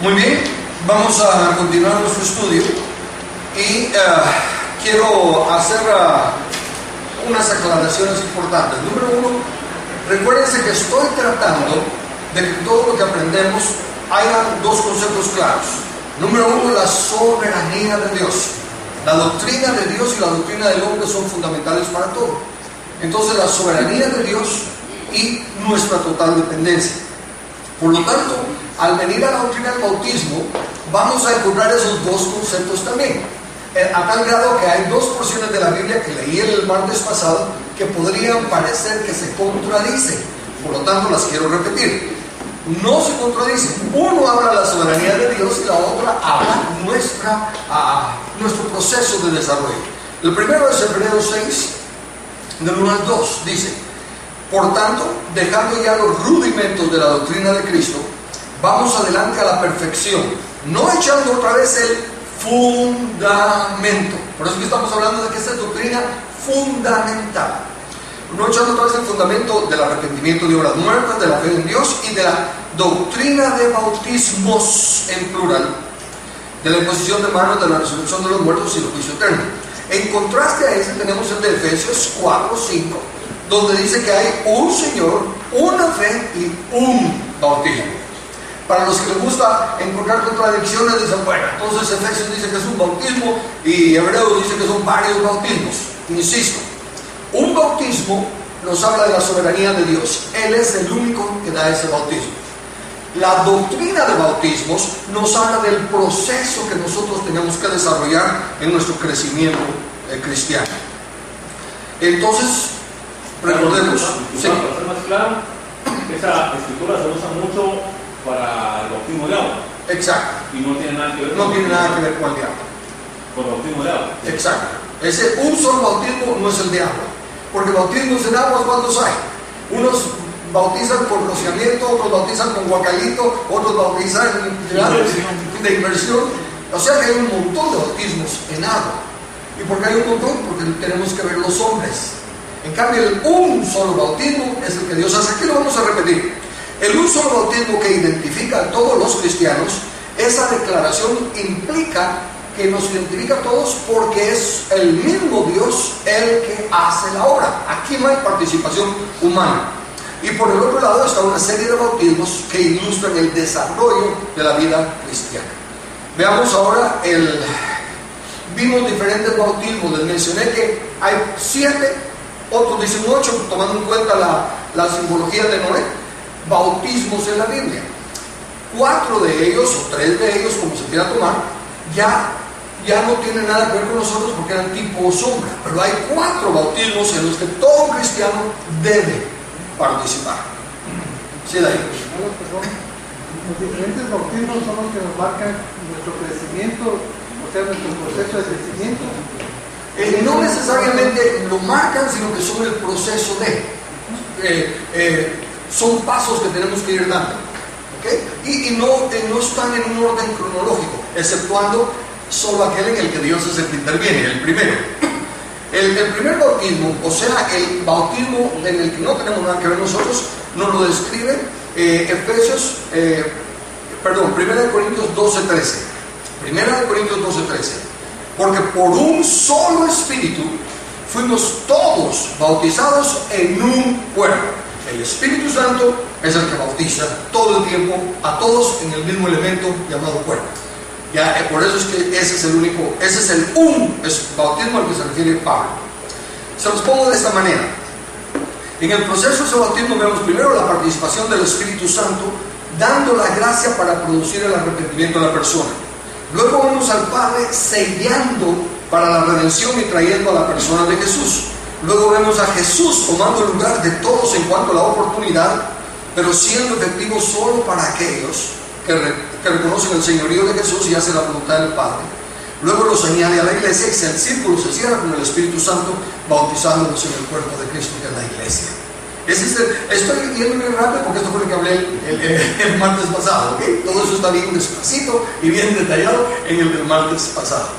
Muy bien, vamos a continuar nuestro estudio y quiero hacer unas aclaraciones importantes. Número uno, recuérdense que estoy tratando de que todo lo que aprendemos haya dos conceptos claros. Número uno, la soberanía de Dios. La doctrina de Dios y la doctrina del hombre son fundamentales para todo. Entonces, la soberanía de Dios y nuestra total dependencia. Por lo tanto, al venir a la doctrina del bautismo, vamos a encontrar esos dos conceptos también. A tal grado que hay dos porciones de la Biblia que leí el martes pasado que podrían parecer que se contradicen. Por lo tanto, las quiero repetir. No se contradicen. Uno habla de la soberanía de Dios y la otra habla nuestro proceso de desarrollo. El primero es Hebreos 6, del 1 al 2. Dice: por tanto, dejando ya los rudimentos de la doctrina de Cristo, vamos adelante a la perfección, no echando otra vez el fundamento. Por eso que estamos hablando de que esta es doctrina fundamental. No echando otra vez el fundamento del arrepentimiento de obras muertas, de la fe en Dios y de la doctrina de bautismos en plural, de la imposición de manos, de la resurrección de los muertos y el juicio eterno. En contraste a ese tenemos el de Efesios 4, 5, donde dice que hay un Señor, una fe y un bautismo. Para los que les gusta encontrar contradicciones, dicen, bueno, entonces Efesios dice que es un bautismo y Hebreos dice que son varios bautismos. Insisto, un bautismo nos habla de la soberanía de Dios. Él es el único que da ese bautismo. La doctrina de bautismos nos habla del proceso que nosotros tenemos que desarrollar en nuestro crecimiento cristiano. Entonces, recordemos, sí. Para ser más claro, esa escritura se usa mucho para el bautismo de agua. Exacto. Y no tiene nada que ver con el agua. Con el bautismo de agua. Exacto. Ese un solo bautismo no es el de agua. Porque bautismos en agua, ¿cuántos hay? Unos bautizan con rociamiento, otros bautizan con guacalito, otros bautizan de inmersión. O sea que hay un montón de bautismos en agua. ¿Y por qué hay un montón? Porque tenemos que ver los hombres. En cambio, el un solo bautismo es el que Dios hace. Aquí lo vamos a repetir. El un solo bautismo que identifica a todos los cristianos, esa declaración implica que nos identifica a todos porque es el mismo Dios el que hace la obra. Aquí no hay participación humana. Y por el otro lado está una serie de bautismos que ilustran el desarrollo de la vida cristiana. Veamos ahora vimos diferentes bautismos. Les mencioné que hay 7, otros dicen 8, tomando en cuenta la simbología de Noé, bautismos en la Biblia. 4 de ellos, o 3 de ellos, como se quiera tomar, ya no tienen nada que ver con nosotros porque eran tipo sombra. Pero hay 4 bautismos en los que todo cristiano debe participar. Sí, David. Los diferentes bautismos son los que nos marcan nuestro crecimiento, o sea, nuestro proceso de crecimiento. No necesariamente lo marcan, sino que son el proceso son pasos que tenemos que ir dando. ¿Okay? Y no están en un orden cronológico, exceptuando solo aquel en el que Dios es el que interviene, el primero. El primer bautismo, o sea, el bautismo en el que no tenemos nada que ver nosotros, nos lo describe 1 Corintios 12:13. 1 Corintios 12:13. Porque por un solo espíritu fuimos todos bautizados en un cuerpo. El Espíritu Santo es el que bautiza todo el tiempo a todos en el mismo elemento llamado cuerpo. Ya, por eso es que ese es el bautismo al que se refiere Pablo. Se los pongo de esta manera. En el proceso de ese bautismo vemos primero la participación del Espíritu Santo, dando la gracia para producir el arrepentimiento de la persona. Luego vemos al Padre sellando para la redención y trayendo a la persona de Jesús. Luego vemos a Jesús tomando el lugar de todos en cuanto a la oportunidad, pero siendo efectivo solo para aquellos que reconocen el señorío de Jesús y hacen la voluntad del Padre. Luego los añade a la iglesia y el círculo se cierra con el Espíritu Santo, bautizándonos en el cuerpo de Cristo, que es la iglesia. Estoy yendo bien rápido porque esto fue lo que hablé el martes pasado, ¿okay? Todo eso está bien despacito y bien detallado en el del martes pasado.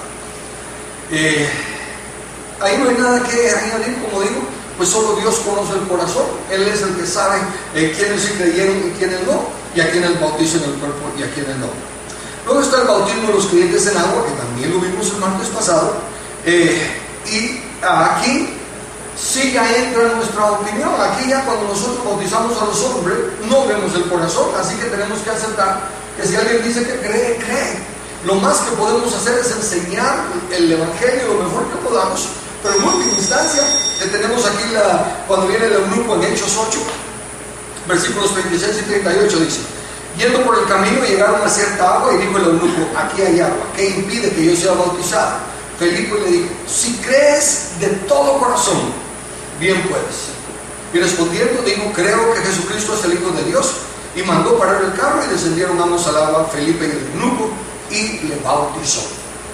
Ahí no hay nada que añadir, como digo, pues solo Dios conoce el corazón. Él es el que sabe quiénes sí creyeron y quiénes no, y a quienes bautizan el cuerpo y a quienes no. Luego está el bautismo de los creyentes en agua, que también lo vimos el martes pasado. Y aquí sí ya entra nuestra opinión. Aquí ya cuando nosotros bautizamos a los hombres, no vemos el corazón, así que tenemos que aceptar que si alguien dice que cree, cree. Lo más que podemos hacer es enseñar el Evangelio lo mejor que podamos, pero en última instancia, tenemos aquí cuando viene el eunuco en Hechos 8, versículos 26 y 38, dice: yendo por el camino llegaron a cierta agua y dijo el eunuco: aquí hay agua, ¿qué impide que yo sea bautizado? Felipe le dijo: si crees de todo corazón, bien puedes. Y respondiendo dijo: creo que Jesucristo es el Hijo de Dios. Y mandó parar el carro y descendieron ambos al agua, Felipe y el eunuco, y le bautizó.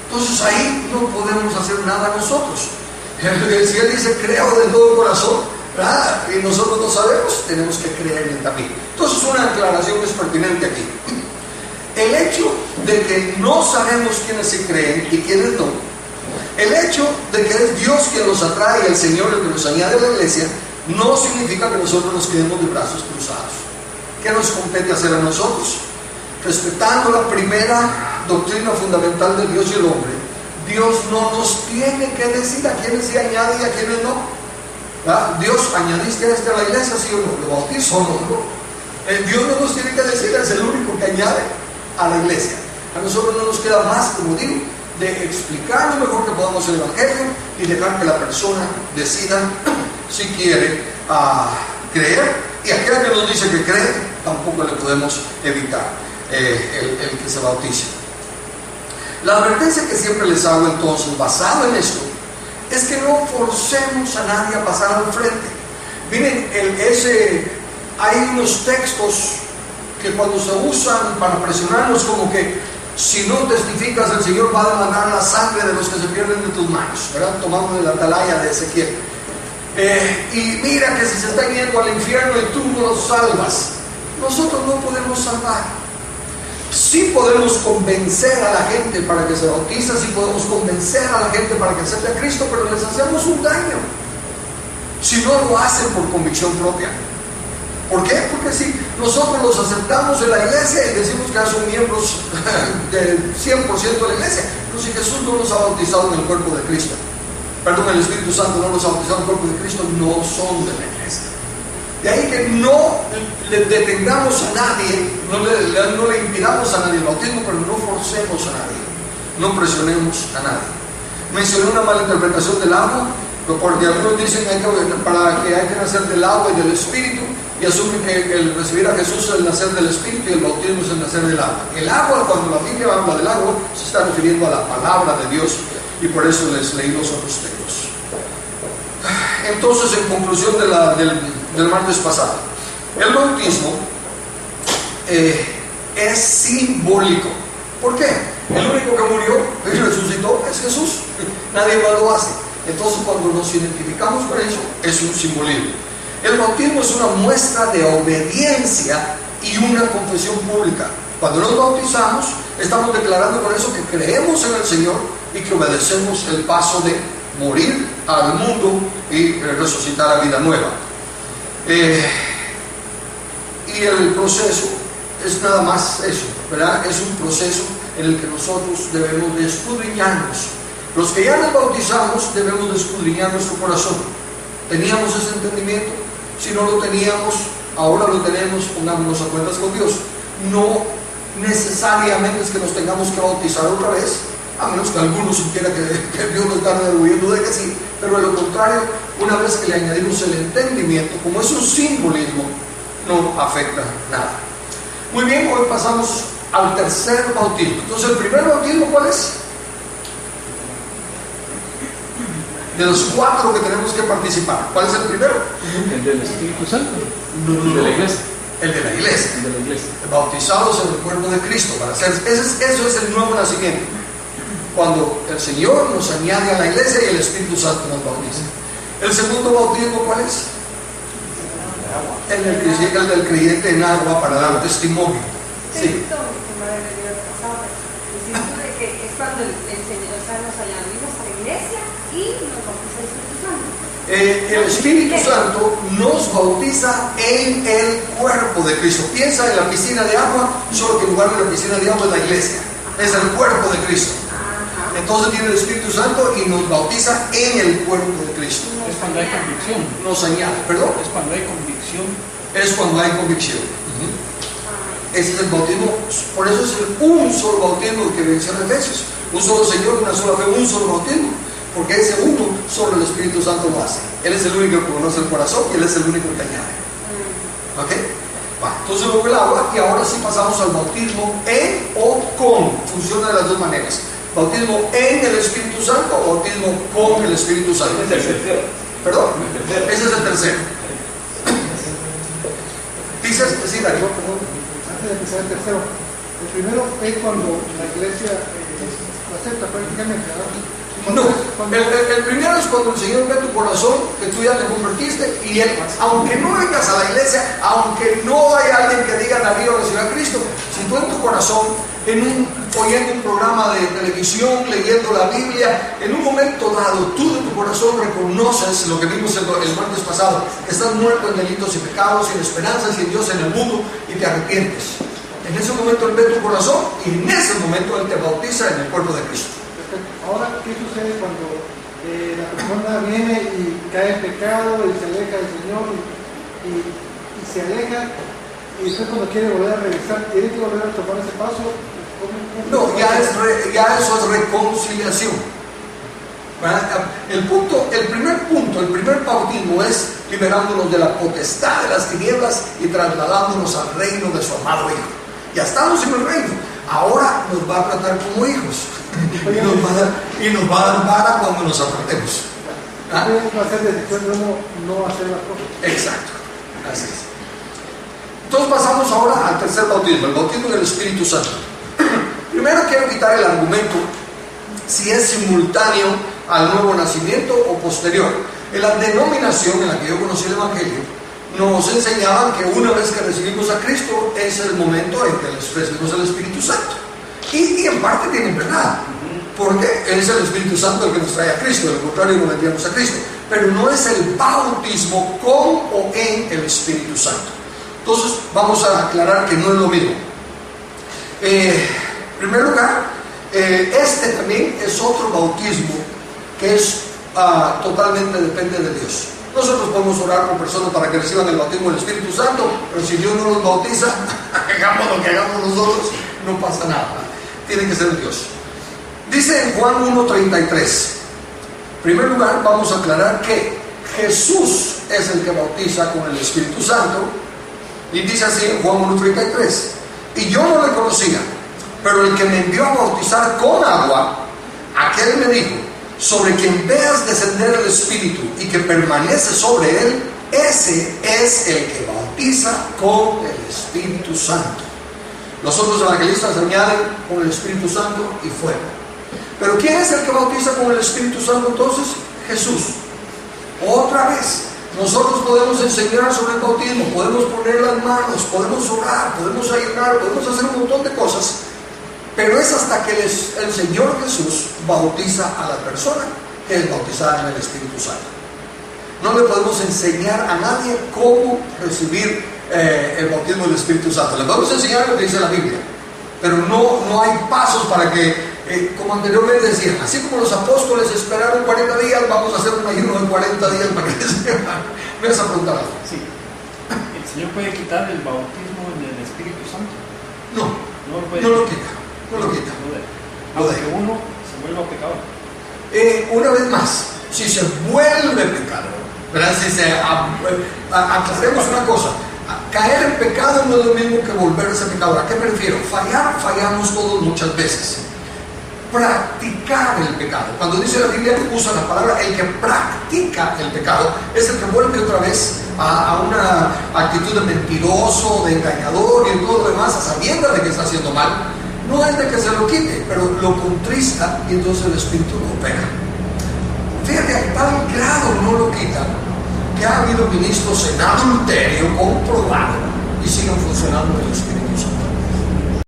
Entonces ahí no podemos hacer nada nosotros. Si él dice creo de todo corazón, ¿verdad?, y nosotros no sabemos, tenemos que creer en él también. Entonces una aclaración que es pertinente aquí: el hecho de que no sabemos quiénes sí creen y quiénes no, el hecho de que es Dios quien los atrae y el Señor el que los añade a la iglesia, no significa que nosotros nos quedemos de brazos cruzados. ¿Qué nos compete hacer a nosotros? Respetando la primera doctrina fundamental de Dios y el hombre, Dios no nos tiene que decir a quiénes se añade y a quiénes no. ¿Verdad? Dios, ¿añadiste a este a la iglesia, sí o no? ¿Lo bautizo o no? Dios no nos tiene que decir, es el único que añade a la iglesia. A nosotros no nos queda más, como digo, de explicar lo mejor que podamos el Evangelio y dejar que la persona decida si quiere creer. Y aquel que nos dice que cree, tampoco le podemos evitar el que se bautice. La advertencia que siempre les hago entonces, basado en esto, es que no forcemos a nadie a pasar al frente. Miren, hay unos textos que cuando se usan para presionarnos, como que si no testificas, el Señor va a demandar la sangre de los que se pierden de tus manos, ¿verdad? Tomamos de la atalaya de Ezequiel. Y mira que si se están yendo al infierno y tú no los salvas, nosotros no podemos salvar. Sí podemos convencer a la gente para que se bautice, sí podemos convencer a la gente para que acepte a Cristo, pero les hacemos un daño si no lo hacen por convicción propia. ¿Por qué? Porque si nosotros los aceptamos en la iglesia y decimos que ya son miembros del 100% de la iglesia, pero si Jesús no los ha bautizado en el cuerpo de Cristo, perdón, el Espíritu Santo no los ha bautizado en el cuerpo de Cristo, no son de la iglesia. De ahí que no le detengamos a nadie, no le impidamos a nadie el bautismo, pero no forcemos a nadie, no presionemos a nadie. Mencioné una mala interpretación del agua, porque algunos dicen que hay que nacer del agua y del Espíritu, y asumen que el recibir a Jesús es el nacer del Espíritu y el bautismo es el nacer del agua. El agua, cuando la Biblia habla del agua, se está refiriendo a la palabra de Dios, y por eso les leí los otros textos. Entonces, en conclusión del martes pasado, el bautismo es simbólico. ¿Por qué? El único que murió y resucitó es Jesús. Nadie más lo hace. Entonces, cuando nos identificamos con eso, es un simbolismo. El bautismo es una muestra de obediencia y una confesión pública. Cuando nos bautizamos, estamos declarando con eso que creemos en el Señor y que obedecemos el paso de morir al mundo y resucitar a vida nueva. Y el proceso es nada más eso, ¿verdad? Es un proceso en el que nosotros debemos de escudriñarnos. Los que ya nos bautizamos debemos de escudriñar nuestro corazón. ¿Teníamos ese entendimiento? Si no lo teníamos, ahora lo tenemos, pongámonos a cuentas con Dios. No necesariamente es que nos tengamos que bautizar otra vez, a menos que alguno supiera que Dios nos está redarguyendo de que sí, pero de lo contrario, una vez que le añadimos el entendimiento, como es un simbolismo, no afecta nada. Muy bien, hoy pasamos al tercer bautismo. Entonces, el primer bautismo, ¿cuál es? De los 4 que tenemos que participar, ¿cuál es el primero? El del Espíritu Santo. No. El de la iglesia. El de la iglesia. El de la iglesia. Bautizados en el cuerpo de Cristo. Eso es el nuevo nacimiento. Cuando el Señor nos añade a la iglesia y el Espíritu Santo nos bautiza. El segundo bautismo, ¿cuál es? El del creyente en agua para dar testimonio. Sí. Es cuando el Señor nos añadimos a la iglesia y nos bautiza el Espíritu Santo. El Espíritu Santo nos bautiza en el cuerpo de Cristo. Piensa en la piscina de agua, solo que en lugar de la piscina de agua es la iglesia. Es el cuerpo de Cristo. Entonces viene el Espíritu Santo y nos bautiza en el cuerpo de Cristo. Es cuando hay convicción. Nos añade, perdón. Es cuando hay convicción. Es cuando hay convicción. Ese es el bautismo. Por eso es un solo bautismo que menciona Efesios. Un solo Señor, una sola fe, un solo bautismo. Porque ese uno solo el Espíritu Santo lo hace. Él es el único que conoce el corazón y Él es el único que añade. ¿Ok? Va, entonces luego el agua, y ahora sí pasamos al bautismo en o con. Funciona de las dos maneras. Bautismo en el Espíritu Santo o bautismo con el Espíritu Santo. Ese es el tercero. ¿Perdón? El tercero. Ese es el tercero. Dices, sí, Darío. Antes de empezar el tercero, el primero es cuando la iglesia lo acepta prácticamente, ¿verdad? No, el primero es cuando el Señor ve tu corazón, que tú ya te convertiste, y Él, aunque no vengas a la iglesia, aunque no haya alguien que diga Darío recibió a Cristo, si tú en tu corazón, oyendo un programa de televisión, leyendo la Biblia, en un momento dado, tú de tu corazón reconoces lo que vimos el martes pasado, que estás muerto en delitos y pecados, sin esperanza, sin Dios en el mundo, y te arrepientes. En ese momento Él ve tu corazón, y en ese momento Él te bautiza en el cuerpo de Cristo. Ahora, ¿qué sucede cuando la persona viene y cae en pecado y se aleja del Señor y se aleja y después cuando quiere volver a regresar, tiene que volver a tomar ese paso? No, ya eso es reconciliación. El primer bautismo es liberándonos de la potestad de las tinieblas y trasladándonos al reino de su amado Hijo. Ya estamos en el reino. Ahora nos va a tratar como hijos. Y nos va a dar vara cuando nos apartemos. Podemos hacer decisión de no hacer las cosas. Exacto, así es. Entonces pasamos ahora al tercer bautismo, el bautismo del Espíritu Santo. Primero quiero quitar el argumento si es simultáneo al nuevo nacimiento o posterior. En la denominación en la que yo conocí el Evangelio, nos enseñaban que una vez que recibimos a Cristo es el momento en que les recibimos el Espíritu Santo. Y en parte tienen verdad, porque es el Espíritu Santo el que nos trae a Cristo, de lo contrario no vendríamos a Cristo. Pero no es el bautismo con o en el Espíritu Santo. Entonces vamos a aclarar que no es lo mismo. En primer lugar, este también es otro bautismo que es totalmente depende de Dios. Nosotros podemos orar por personas para que reciban el bautismo del Espíritu Santo, pero si Dios no los bautiza, hagamos lo que hagamos nosotros, no pasa nada. Tiene que ser Dios. Dice en Juan 1:33. En primer lugar, vamos a aclarar que Jesús es el que bautiza con el Espíritu Santo. Y dice así en Juan 1:33. Y yo no le conocía, pero el que me envió a bautizar con agua, aquel me dijo: sobre quien veas descender el Espíritu y que permanece sobre él, ese es el que bautiza con el Espíritu Santo. Los otros evangelistas añaden con el Espíritu Santo y fuego. Pero ¿quién es el que bautiza con el Espíritu Santo entonces? Jesús. Otra vez, nosotros podemos enseñar sobre el bautismo, podemos poner las manos, podemos orar, podemos ayunar, podemos hacer un montón de cosas, pero es hasta que el Señor Jesús bautiza a la persona que es bautizada en el Espíritu Santo. No le podemos enseñar a nadie cómo recibir el bautismo del Espíritu Santo. Le podemos enseñar lo que dice la Biblia, pero no hay pasos para que, como anteriormente decían, así como los apóstoles esperaron 40 días, vamos a hacer un ayuno de 40 días para que se me vas a preguntar algo. Sí. ¿El Señor puede quitar el bautismo en el Espíritu Santo? No lo quita. Aunque uno se vuelva pecador. Una vez más, si se vuelve pecador, ¿verdad? Aclaremos una cosa: caer en pecado no es lo mismo que volverse pecador. ¿A qué me refiero? Fallamos todos muchas veces. Practicar el pecado. Cuando dice la Biblia, usa la palabra el que practica el pecado, es el que vuelve otra vez a una actitud de mentiroso, de engañador y todo lo demás, a sabiendas de que está haciendo mal. No es de que se lo quite, pero lo contrista y entonces el Espíritu lo opera. Fíjate, a tal grado no lo quita que ha habido ministros en adulterio comprobado y siguen funcionando en el Espíritu